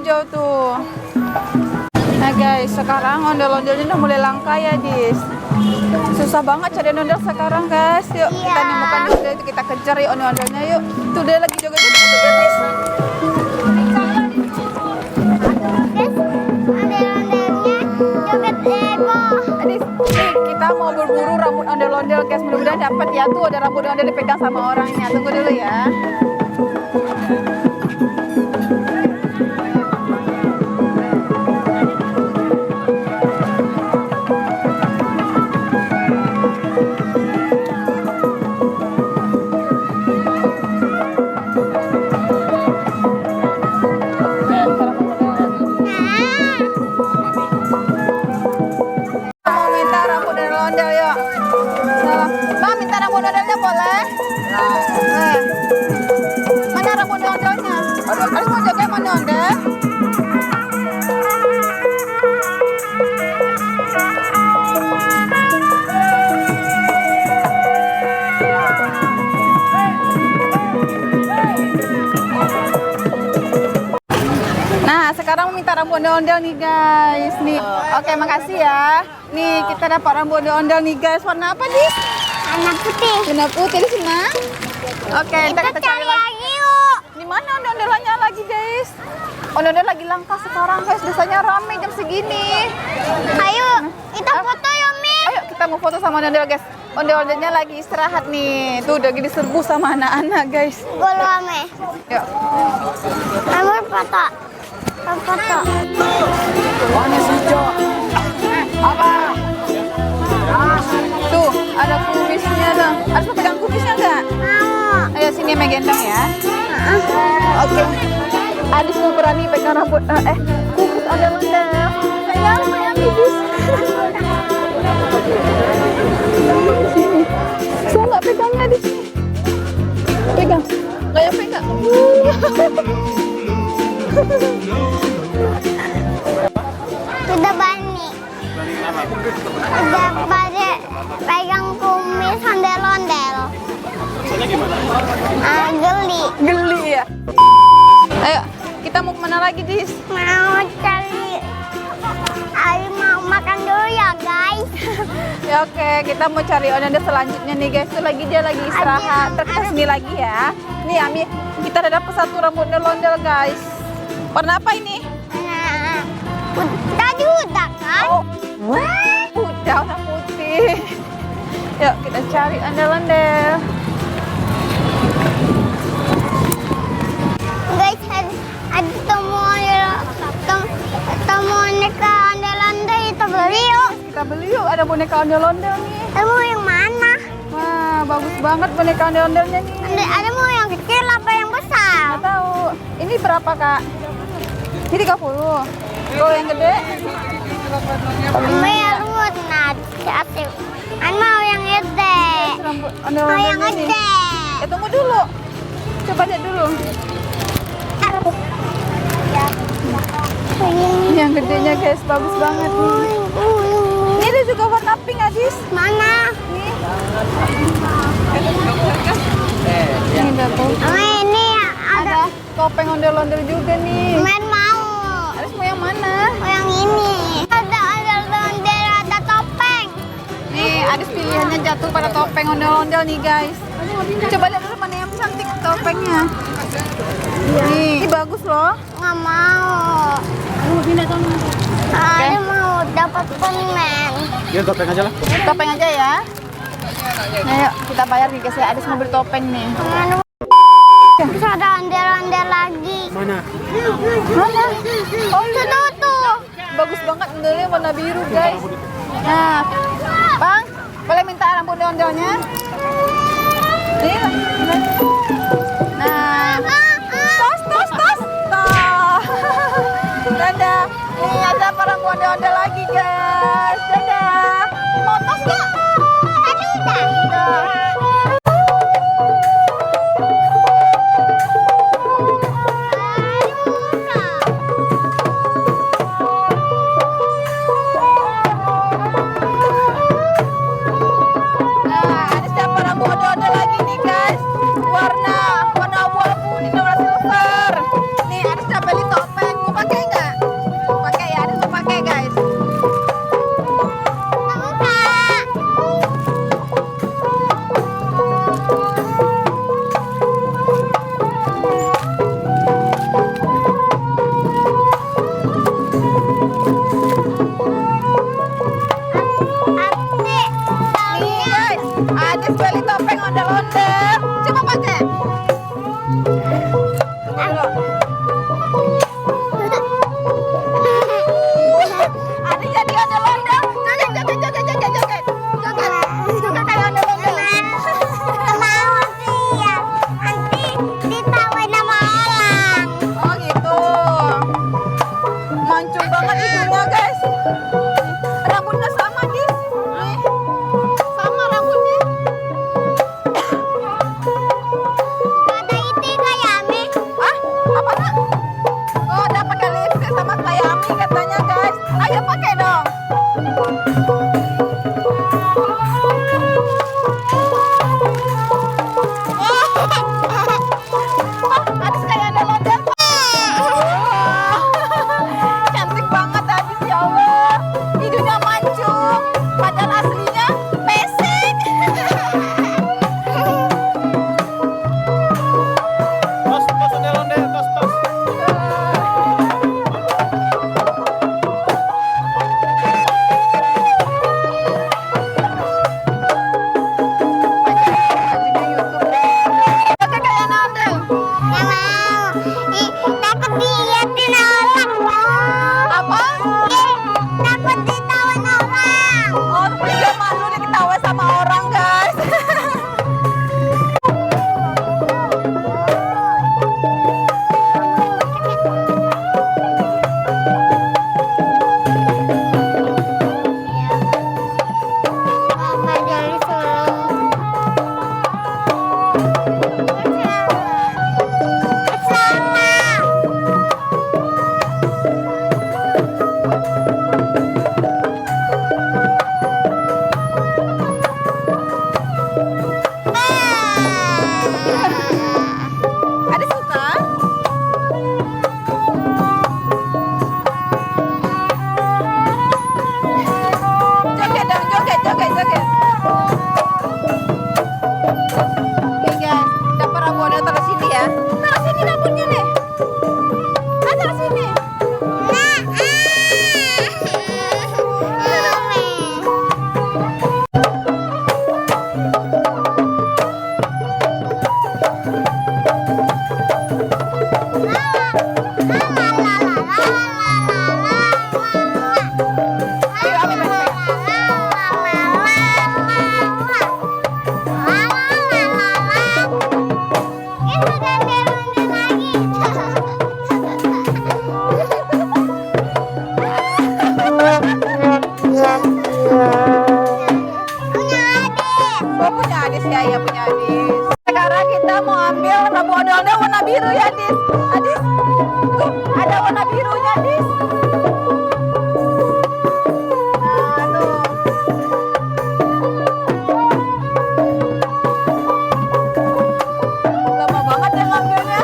hijau tuh. Nah guys, sekarang ondel-ondelnya udah mulai langka ya, Dis. Susah banget cari ondel sekarang, guys. Yuk, kita nemukan ondel itu, kita kejar ya ondel-ondelnya yuk. Tuh dia lagi joget-joget tuh, Dis. Adis, nih kita mau berburu rambut ondel-ondel, guys. Mudah-mudahan dapat ya. Tuh ada rambut ondel dipegang sama orangnya. Tunggu dulu ya. Boleh? Mana rambut ondel-ondelnya? Aduh, mau jaga mana ondel? Nah, sekarang minta rambut ondel-ondel nih guys. Nih, oke makasih ya. Nih kita dapat rambut ondel-ondel nih guys. Warna apa nih? Warna putih. Warna putih di sana. Oke, kita cari lagi yuk. Di mana ondel-ondelnya lagi, guys? Ondel-ondel lagi langka sekarang, guys. Biasanya rame jam segini. Ayo, kita foto yuk, Mi. Ayo, kita mau foto sama ondel, guys. Ondel-ondelnya lagi istirahat nih. Tuh udah gini diserbu sama anak-anak, guys. Gue rame. Yuk. Kamu foto. Foto. Warna hijau. Apa? Tuh, ada kumisnya dong. Harus pegang kumisnya enggak? Mau. Ayo sini megendong ya. Oke. Adis mau berani pegang rambut kumis ondel-ondel. Sayang, Adis. Sini. Saya nggak pegangnya di sini. Pegang. Nggak ya pegang. Sudah berani. Udah pada pegang kumis ondel-ondel. Geli. Geli ya. Ayo, kita mau kemana lagi, Dis? Mau cari. Ayo mau makan dulu ya, guys. Ya oke, kita mau cari ondel selanjutnya nih, guys. Tuh dia lagi istirahat. Terus kita sini lagi ya. Nih, Ami, kita ada dapat satu rambut ondel-ondel, guys. Warna apa ini? Nah, tadi udah kan? Oh, udah warna putih. Yuk kita cari ondel-ondel. Guys, ada temu boneka ondel-ondel itu beli yuk. Kita beli yuk, ada boneka ondel-ondel nih. Temu yang mana? Wah, bagus banget boneka ondel-ondelnya nih. Ada mau yang kecil apa yang besar? Nggak tahu. Ini berapa, Kak? Ini 30. Kalau yang gede? Bayar rambut hati. Mau yang gede. Mau yang gede. Tunggu dulu. Coba lihat dulu. Yang gedenya, guys, bagus banget nih. Ini ada juga warna pink, Adis. Mana? Nih. Ini tuh. Ini Ada topeng ondel-ondel juga nih. main mau. Adis mau yang mana? Mau yang ini. Ada ondel-ondel, ada topeng. Nih, Adis pilihannya jatuh pada topeng ondel-ondel nih, guys. Coba lihat dulu mana yang cantik topengnya. Nih, ini bagus loh. Nggak mau. Ada mau dapat permen. Ya topeng aja lah. Topeng aja ya. Nah, yuk kita bayar nih, guys ya. Adis mau beli topeng nih. Terus ada ondel-ondel lagi. Mana? Mana? Oh, Tuh. bagus banget modelnya warna biru, guys. Nah, Bang, boleh minta rambut ondel-ondelnya? Nih. Nah, tos. Dadah. Ini ada rambut ondel-ondel lagi, guys. Dadah. Mau tos nggak? Tadi udah. Nah, ada siapa rambut ondel-ondel lagi nih, guys. Warna nak? Oh, udah pakai lipstick sama kayak Ami katanya guys. Ayo pakai dong. Adis kayak ada model. Cantik banget Adis, ya Allah. Hidungnya mancung, padahal aslinya pesek. Tos, tos, ondel-ondel, tos, tos. Bajunya YouTube deh. Oke, kayak Nandel. Nggak mau. Ih, takut diliatin orang. Apa? Ih, takut ditawan orang. Oh, dia malu dia ketawa sama orang guys. Mama dari Solo. Sama. Ada suka? Joget dong, joget, joget, joget. Nih guys, dapur Rabono taruh sini ya. Taruh sini dapurnya nih. Ah, taruh sini. Ayo, Ami main. Oh, punya Adis ya, ya punya Adis. Sekarang kita mau ambil Rabono warna biru ya, Adis. Adis, tuh ada warna birunya, Adis. Nah, tuh. Lama banget ya ngambilnya.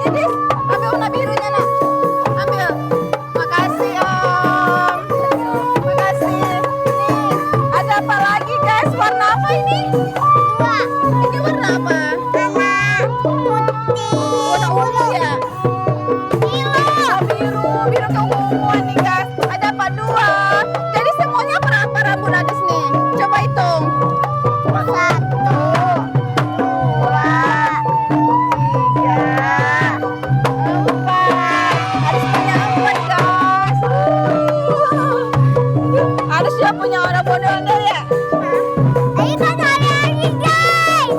Ini, Adis, ambil warna birunya, nak. Ambil. Makasih, Om. Makasih. Nih, ada apa lagi, guys? Warna apa ini? Ini warna apa? Warna ungu ya? Oh, biru, biru keunguan nih, guys. Ada apa dua? Jadi semuanya berapa rambut Adis nih? Coba hitung. 1, 2, 3, 4. Adis punya 4, guys. Adis sudah punya orang ondel-ondel ya?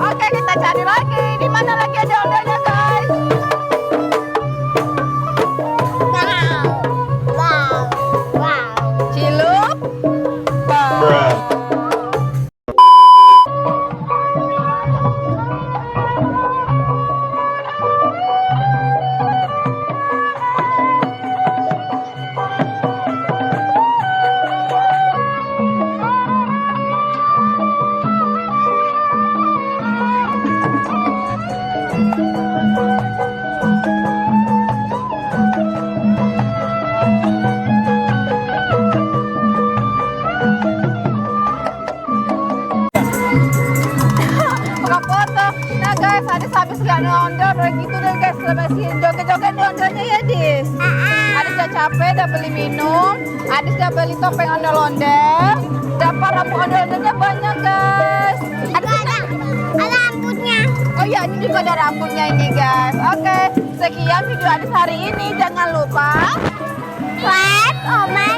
Oke, kita cari lagi. Di mana lagi ada ondel-ondel, guys? Cilup. Wow. Buka foto. Nah guys, Adis habis gak nondol, udah gitu deh guys, lepasin joget-joget ondel-ondel ya, Adis. Adis udah capek, udah beli minum, Adis udah beli topeng ondel-ondel, dapat rambut ondel-ondelnya banyak guys. Adis Ada rambutnya. oh iya, ini juga ada rambutnya ini guys. Oke, sekian video Adis hari ini, jangan lupa Like, comment,